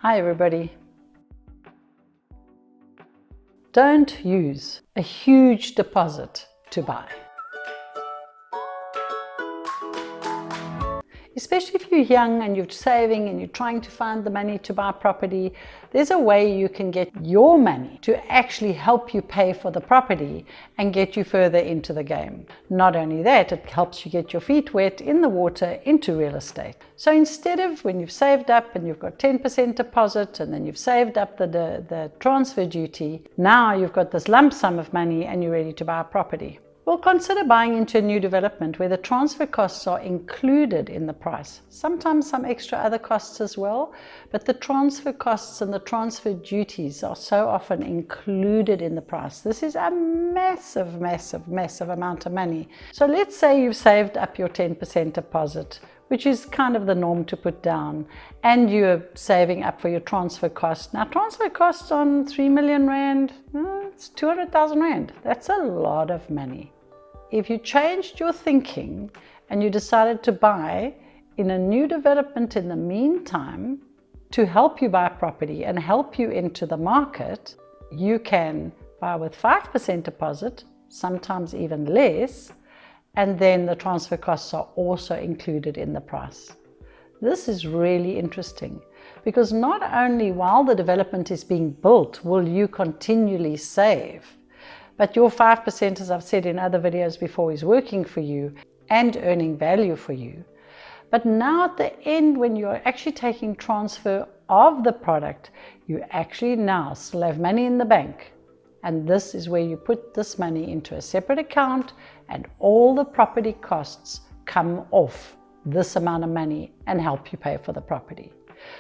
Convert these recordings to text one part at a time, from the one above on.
Hi everybody. Don't use a huge deposit to buy. Especially if you're young and you're saving and you're trying to find the money to buy property, there's a way you can get your money to actually help you pay for the property and get you further into the game. Not only that, it helps you get your feet wet in the water into real estate. So instead of when you've saved up and you've got 10% deposit and then you've saved up the transfer duty, now you've got this lump sum of money and you're ready to buy a property. Well, consider buying into a new development where the transfer costs are included in the price. Sometimes some extra other costs as well, but the transfer costs and the transfer duties are so often included in the price. This is a massive amount of money. So let's say you've saved up your 10% deposit, which is kind of the norm to put down, and you're saving up for your transfer cost. Now, transfer costs on 3 million Rand, it's 200,000 Rand. That's a lot of money. If you changed your thinking and you decided to buy in a new development in the meantime to help you buy a property and help you into the market, you can buy with 5% deposit, sometimes even less, and then the transfer costs are also included in the price. This is really interesting because not only while the development is being built will you continually save, but your 5%, as I've said in other videos before, is working for you and earning value for you. But now at the end, when you're actually taking transfer of the product, you actually now still have money in the bank. And this is where you put this money into a separate account and all the property costs come off this amount of money and help you pay for the property.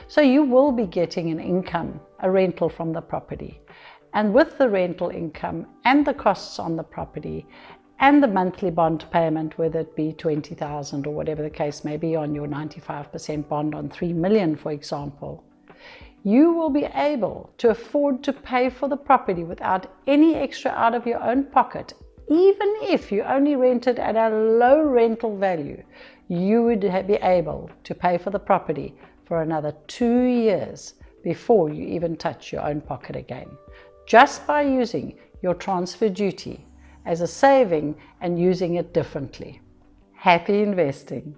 So you will be getting an income, a rental from the property. And with the rental income and the costs on the property and the monthly bond payment, whether it be 20,000 or whatever the case may be on your 95% bond on 3 million, for example, you will be able to afford to pay for the property without any extra out of your own pocket. Even if you only rented at a low rental value, you would be able to pay for the property for another 2 years before you even touch your own pocket again, just by using your transfer duty as a saving and using it differently. Happy investing!